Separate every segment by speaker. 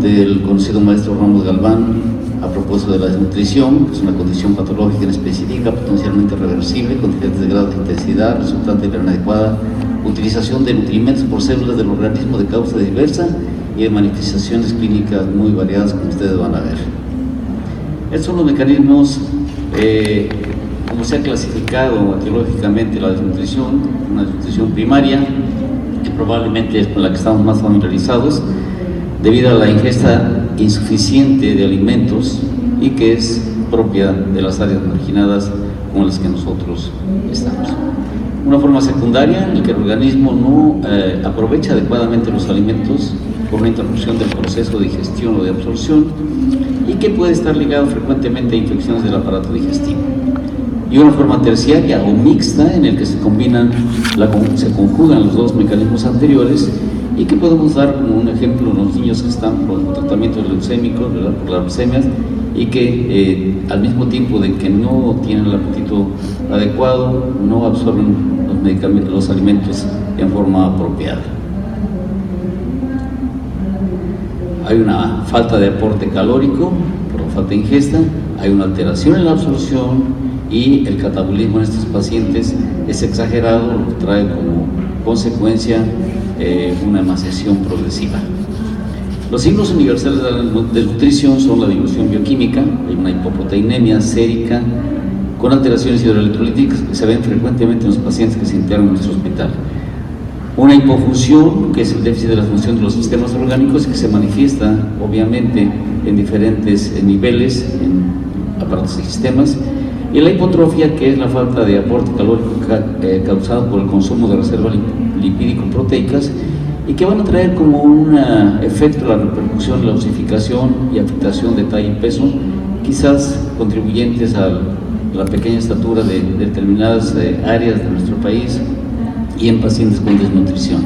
Speaker 1: del conocido maestro Ramos Galván a propósito de la desnutrición, que es una condición patológica inespecífica, potencialmente reversible, con diferentes grados de intensidad, resultante de la inadecuada utilización de nutrimentos por células del organismo de causa diversa y de manifestaciones clínicas muy variadas, como ustedes van a ver. Estos son los mecanismos, como se ha clasificado etiológicamente la desnutrición, una desnutrición primaria, que probablemente es con la que estamos más familiarizados, debido a la ingesta insuficiente de alimentos y que es propia de las áreas marginadas como las que nosotros estamos. Una forma secundaria en la que el organismo no aprovecha adecuadamente los alimentos por una interrupción del proceso de digestión o de absorción y que puede estar ligado frecuentemente a infecciones del aparato digestivo. Y una forma terciaria o mixta en la que se conjugan los dos mecanismos anteriores y que podemos dar como un ejemplo en los niños que están por tratamientos leucémicos, ¿verdad?, por las leucemias, y que al mismo tiempo de que no tienen el apetito adecuado, no absorben los alimentos en forma apropiada. Hay una falta de aporte calórico por la falta de ingesta, hay una alteración en la absorción y el catabolismo en estos pacientes es exagerado, lo que trae como consecuencia una emaciación progresiva. Los signos universales de la desnutrición son la dilución bioquímica, hay una hipoproteinemia sérica con alteraciones hidroelectrolíticas que se ven frecuentemente en los pacientes que se internan en nuestro hospital. Una hipofunción, que es el déficit de la función de los sistemas orgánicos, que se manifiesta obviamente en diferentes niveles, en aparatos y sistemas. Y la hipotrofia, que es la falta de aporte calórico causado por el consumo de reservas lipídico-proteicas y que van a traer como un efecto la repercusión, la osificación y afectación de talla y peso, quizás contribuyentes a la pequeña estatura de determinadas áreas de nuestro país y en pacientes con desnutrición.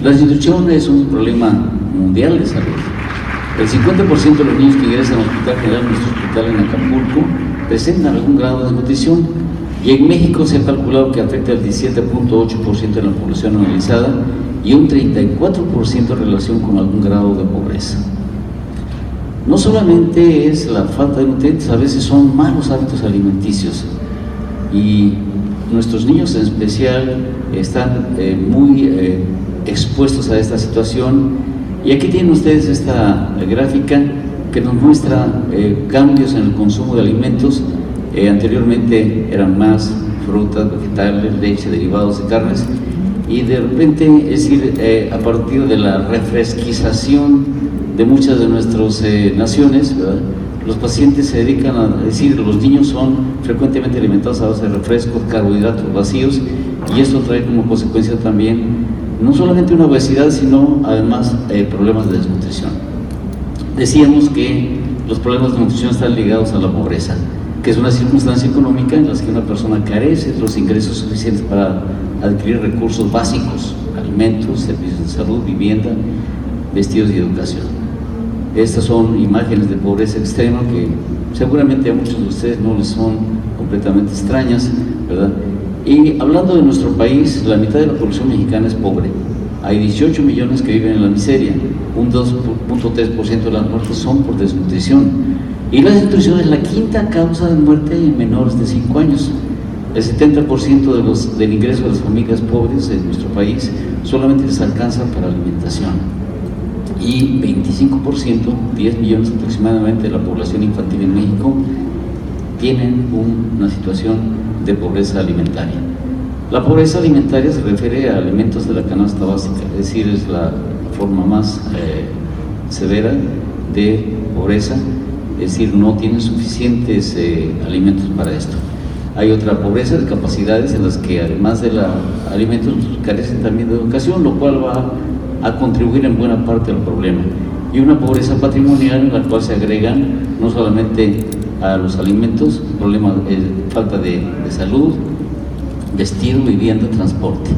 Speaker 1: La desnutrición es un problema mundial de salud. El 50% de los niños que ingresan al Hospital General, nuestro hospital en Acapulco, presentan algún grado de desnutrición, y en México se ha calculado que afecta al 17.8% de la población analizada y un 34% en relación con algún grado de pobreza. No solamente es la falta de nutrientes, a veces son malos hábitos alimenticios, y nuestros niños en especial están muy expuestos a esta situación. Y aquí tienen ustedes esta gráfica que nos muestra cambios en el consumo de alimentos. Anteriormente eran más frutas, vegetales, leche, derivados de carnes, y de repente, es decir, a partir de la refresquización de muchas de nuestras naciones, ¿verdad?, los pacientes se dedican a decir, los niños son frecuentemente alimentados a base de refrescos, carbohidratos vacíos, y esto trae como consecuencia también no solamente una obesidad, sino además problemas de desnutrición. Decíamos que los problemas de nutrición están ligados a la pobreza, que es una circunstancia económica en la que una persona carece de los ingresos suficientes para adquirir recursos básicos, alimentos, servicios de salud, vivienda, vestidos y educación. Estas son imágenes de pobreza extrema que seguramente a muchos de ustedes no les son completamente extrañas, ¿verdad? Y hablando de nuestro país, la mitad de la población mexicana es pobre. Hay 18 millones que viven en la miseria, un 2.3% de las muertes son por desnutrición. Y la desnutrición es la quinta causa de muerte en menores de 5 años. El 70% del ingreso de las familias pobres en nuestro país solamente les alcanza para alimentación. Y 25%, 10 millones aproximadamente de la población infantil en México, tienen una situación de pobreza alimentaria. La pobreza alimentaria se refiere a alimentos de la canasta básica, es decir, es la forma más severa de pobreza, es decir, no tienen suficientes alimentos para esto. Hay otra pobreza de capacidades en las que además de los alimentos carecen también de educación, lo cual va a contribuir en buena parte al problema. Y una pobreza patrimonial en la cual se agregan no solamente a los alimentos, problemas, falta de salud, vestido, vivienda, transporte.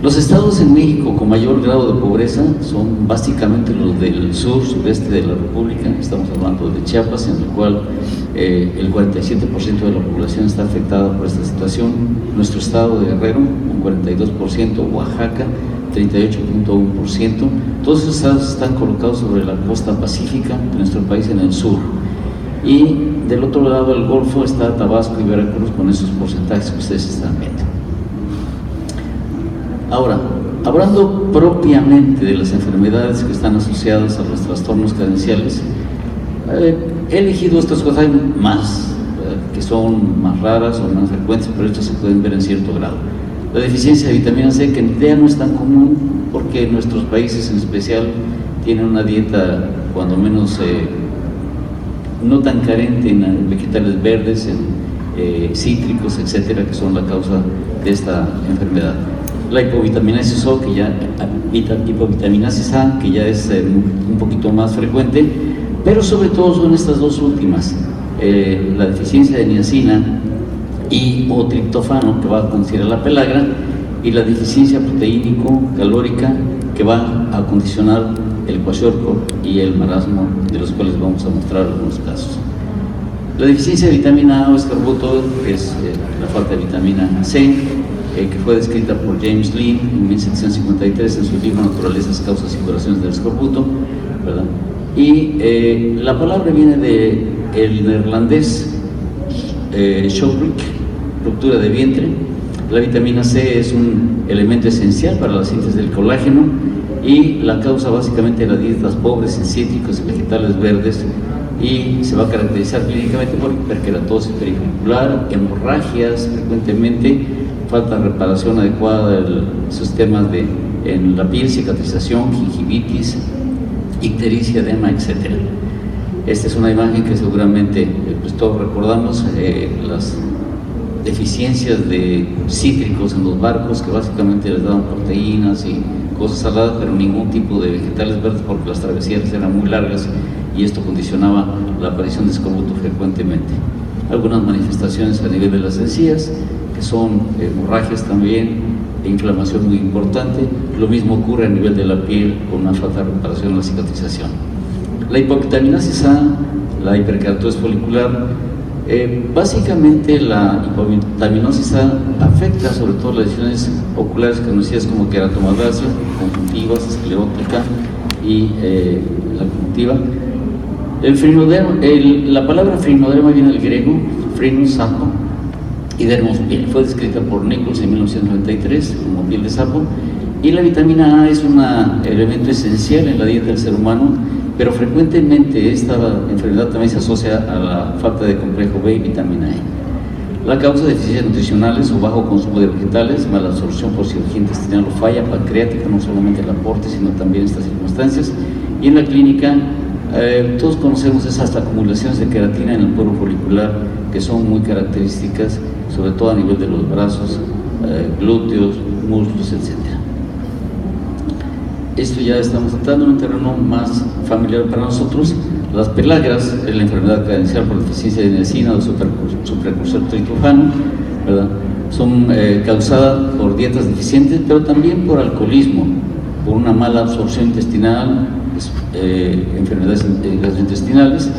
Speaker 1: Los estados en México con mayor grado de pobreza son básicamente los del sur, sureste de la República. Estamos hablando de Chiapas, en el cual el 47% de la población está afectada por esta situación. Nuestro estado de Guerrero, un 42%, Oaxaca, 38.1%. Todos esos estados están colocados sobre la costa pacífica de nuestro país en el sur. Y del otro lado del Golfo está Tabasco y Veracruz con esos porcentajes que ustedes están viendo. Ahora, hablando propiamente de las enfermedades que están asociadas a los trastornos carenciales, he elegido estas cosas, hay más que son más raras o más frecuentes, pero estas se pueden ver en cierto grado. La deficiencia de vitamina C, que en realidad no es tan común porque nuestros países en especial tienen una dieta cuando menos no tan carente en vegetales verdes, en cítricos, etcétera, que son la causa de esta enfermedad. La hipovitaminasis O, que ya, hipovitaminasis A, que ya es un poquito más frecuente, pero sobre todo son estas dos últimas, la deficiencia de niacina y o triptofano, que va a conducir a la pelagra, y la deficiencia proteínico-calórica, que va a condicionar el kwashiorkor y el marasmo, de los cuales vamos a mostrar algunos casos. La deficiencia de vitamina A o escorbuto es la falta de vitamina C, que fue descrita por James Lind en 1753 en su libro Naturalezas, Causas y Curaciones del Escorbuto, ¿verdad? Y la palabra viene del neerlandés Sjögrik, ruptura de vientre. La vitamina C es un elemento esencial para la síntesis del colágeno y la causa básicamente de las dietas pobres en cítricos y vegetales verdes, y se va a caracterizar clínicamente por hiperkeratosis pericular, hemorragias frecuentemente, falta de reparación adecuada del sistema en la piel, cicatrización, gingivitis, ictericia, edema, etc. Esta es una imagen que seguramente pues todos recordamos, las deficiencias de cítricos en los barcos, que básicamente les daban proteínas y cosas saladas, pero ningún tipo de vegetales verdes porque las travesías eran muy largas y esto condicionaba la aparición de escorbuto frecuentemente. Algunas manifestaciones a nivel de las encías, que son hemorragias también, e inflamación muy importante. Lo mismo ocurre a nivel de la piel con una falta de reparación en la cicatrización. La hipovitaminasis A, la hiperkeratosis folicular, básicamente la hipovitaminosis A afecta sobre todo las lesiones oculares conocidas como queratomalacia, conjuntivas, esclerótica y la conjuntiva. La palabra frinoderma viene del griego, frinos, sapo, y dermos, piel. Fue descrita por Nichols en 1993 como piel de sapo, y la vitamina A es un elemento esencial en la dieta del ser humano, pero frecuentemente esta enfermedad también se asocia a la falta de complejo B y vitamina E. La causa de deficiencias nutricionales o bajo consumo de vegetales, mala absorción por cirugía intestinal o falla pancreática, no solamente el aporte, sino también estas circunstancias. Y en la clínica, todos conocemos esas acumulaciones de queratina en el poro folicular, que son muy características, sobre todo a nivel de los brazos, glúteos, muslos, etc. Esto ya estamos tratando en un terreno más familiar para nosotros. Las pelagras es la enfermedad carencial por deficiencia de niacina o su precursor triptofano, ¿verdad? Son causadas por dietas deficientes, pero también por alcoholismo, por una mala absorción intestinal, enfermedades gastrointestinales,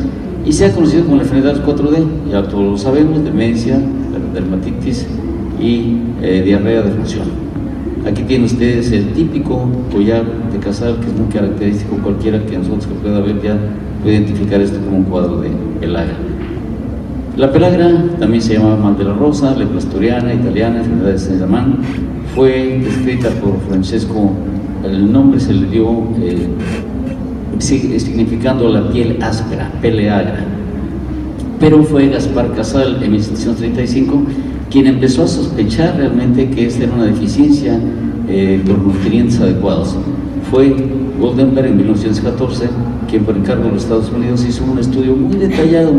Speaker 1: y se ha conocido como la enfermedad 4D, ya todos lo sabemos: demencia, dermatitis y diarrea de función. Aquí tienen ustedes el típico collar de casal, que es muy característico. Cualquiera que nosotros que pueda ver ya puede identificar esto como un cuadro de pelagra. La pelagra también se llamaba mal de la rosa, lepra asturiana, italiana, enfermedad de Saint-Germain. Fue descrita por Francesco, el nombre se le dio significando la piel áspera, pele agra. Pero fue Gaspar Casal en 1735 quien empezó a sospechar realmente que esta era una deficiencia por nutrientes adecuados. Fue Goldenberg en 1914 quien, por encargo de los Estados Unidos, hizo un estudio muy detallado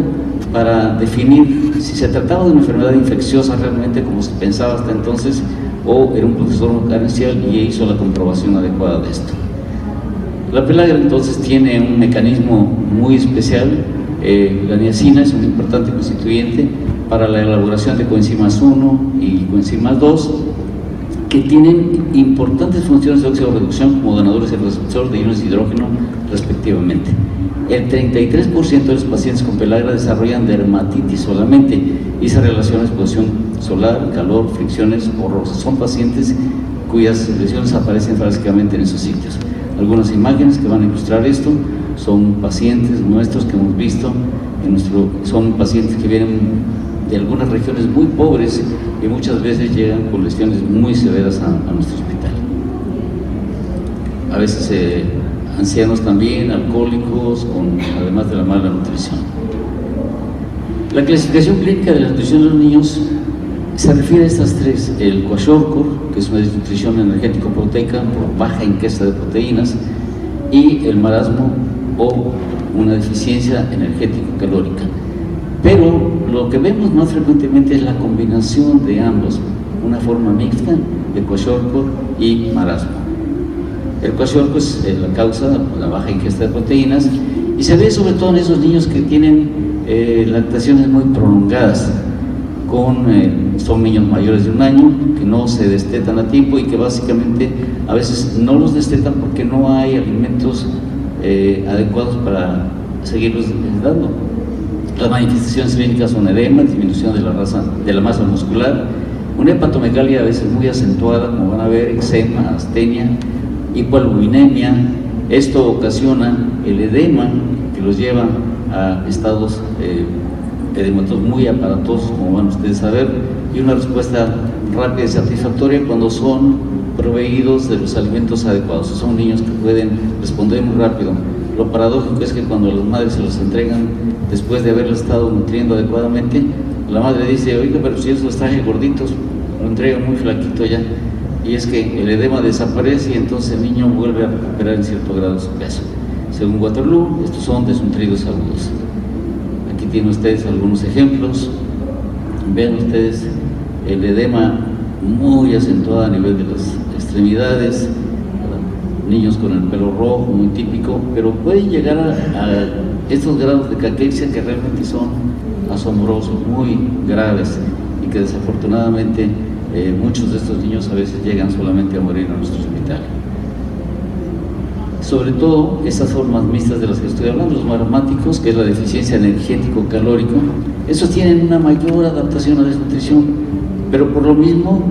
Speaker 1: para definir si se trataba de una enfermedad infecciosa realmente como se pensaba hasta entonces, o era un trastorno carencial, y hizo la comprobación adecuada de esto. La pelagra entonces tiene un mecanismo muy especial. La niacina es un importante constituyente para la elaboración de coenzimas 1 y coenzimas 2, que tienen importantes funciones de oxidorreducción como donadores y receptores de iones de hidrógeno respectivamente. El 33% de los pacientes con pelagra desarrollan dermatitis solamente, y se relaciona a exposición solar, calor, fricciones o rosas. Son pacientes cuyas lesiones aparecen básicamente en esos sitios. Algunas imágenes que van a ilustrar esto son pacientes nuestros que hemos visto, son pacientes que vienen de algunas regiones muy pobres y muchas veces llegan con lesiones muy severas a nuestro hospital. A veces ancianos también, alcohólicos, además de la mala nutrición. La clasificación clínica de la nutrición de los niños se refiere a estas tres: el kwashiorkor, que es una desnutrición energético-proteica por baja ingesta de proteínas, y el marasmo o una deficiencia energético-calórica. Pero lo que vemos más frecuentemente es la combinación de ambos, una forma mixta de kwashiorkor y marasmo. El kwashiorkor es la causa, la baja ingesta de proteínas, y se ve sobre todo en esos niños que tienen lactaciones muy prolongadas, son niños mayores de 1 año que no se destetan a tiempo y que básicamente a veces no los destetan porque no hay alimentos adecuados para seguirlos dando. Las manifestaciones clínicas son edema, disminución de la masa muscular, una hepatomegalia a veces muy acentuada, como van a ver, eczema, astenia, hipoalbuminemia. Esto ocasiona el edema que los lleva a estados edematosos muy aparatosos, como van ustedes a ver, y una respuesta rápida y satisfactoria cuando son proveídos de los alimentos adecuados. Son niños que pueden responder muy rápido. Lo paradójico es que cuando las madres se los entregan después de haberlos estado nutriendo adecuadamente, la madre dice: oiga, pero si yo los traje gorditos, lo entregan muy flaquito ya. Y es que el edema desaparece y entonces el niño vuelve a recuperar en cierto grado su peso. Según Waterloo, estos son desnutridos agudos. Aquí tienen ustedes algunos ejemplos. Vean ustedes el edema muy acentuado a nivel de las extremidades, niños con el pelo rojo, muy típico, pero pueden llegar a estos grados de caquexia que realmente son asombrosos, muy graves, y que desafortunadamente muchos de estos niños a veces llegan solamente a morir en nuestro hospital. Sobre todo estas formas mixtas de las que estoy hablando, los maromáticos, que es la deficiencia energético-calórico, esos tienen una mayor adaptación a la desnutrición, pero por lo mismo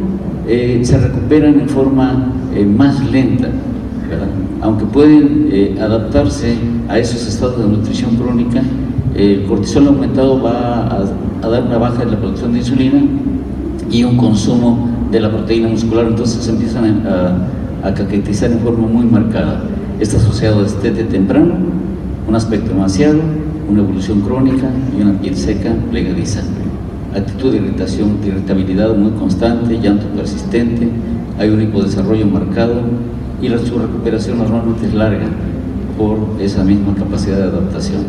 Speaker 1: se recuperan en forma más lenta, ¿verdad? Aunque pueden adaptarse a esos estados de nutrición crónica, el cortisol aumentado va a dar una baja en la producción de insulina y un consumo de la proteína muscular, entonces se empiezan a caquetizar en forma muy marcada. Está asociado a destete temprano, un aspecto emaciado, una evolución crónica y una piel seca, plegadiza. Actitud de irritación, de irritabilidad muy constante, llanto persistente, hay un hipodesarrollo marcado y su recuperación normalmente es larga por esa misma capacidad de adaptación.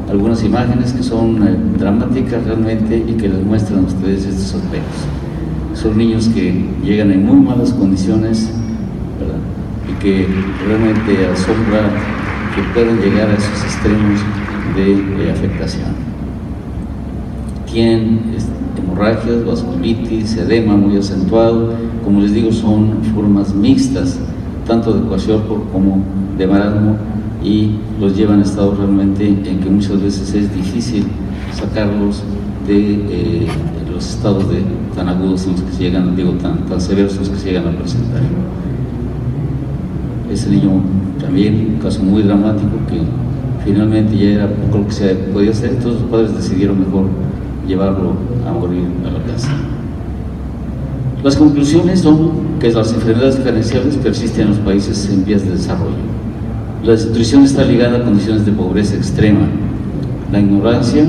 Speaker 1: Algunas imágenes que son dramáticas realmente y que les muestran a ustedes estos aspectos. Son niños que llegan en muy malas condiciones, ¿verdad? Y que realmente asombra que puedan llegar a esos extremos de afectación. Tienen hemorragias, vasculitis, edema muy acentuado. Como les digo, son formas mixtas, tanto de kwashiorkor como de marasmo, y los llevan a estados realmente en que muchas veces es difícil sacarlos de los estados tan agudos en los que se llegan, tan severos en los que se llegan a presentar. Ese niño también, un caso muy dramático, que finalmente ya era poco lo que se podía hacer, entonces los padres decidieron mejor llevarlo a morir a la casa. Las conclusiones son que las enfermedades diferenciables persisten en los países en vías de desarrollo. La desnutrición está ligada a condiciones de pobreza extrema. La ignorancia,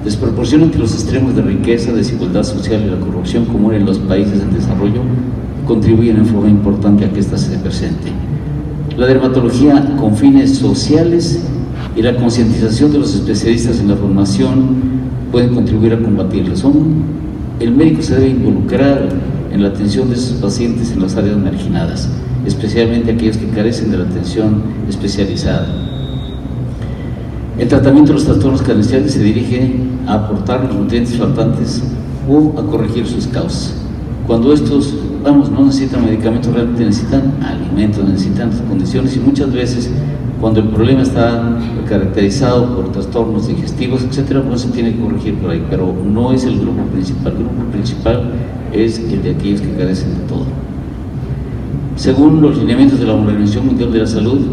Speaker 1: desproporción entre los extremos de riqueza, desigualdad social y la corrupción común en los países en desarrollo contribuyen en forma importante a que ésta se presente. La dermatología con fines sociales y la concientización de los especialistas en la formación pueden contribuir a combatirla. El médico se debe involucrar en la atención de esos pacientes en las áreas marginadas, especialmente aquellos que carecen de la atención especializada. El tratamiento de los trastornos carenciales se dirige a aportar los nutrientes faltantes o a corregir sus causas. Cuando estos, no necesitan medicamentos, realmente necesitan alimentos, necesitan condiciones, y muchas veces cuando el problema está caracterizado por trastornos digestivos, etcétera, no se tiene que corregir por ahí, pero no es el grupo principal. El grupo principal es el de aquellos que carecen de todo. Según los lineamientos de la Organización Mundial de la Salud,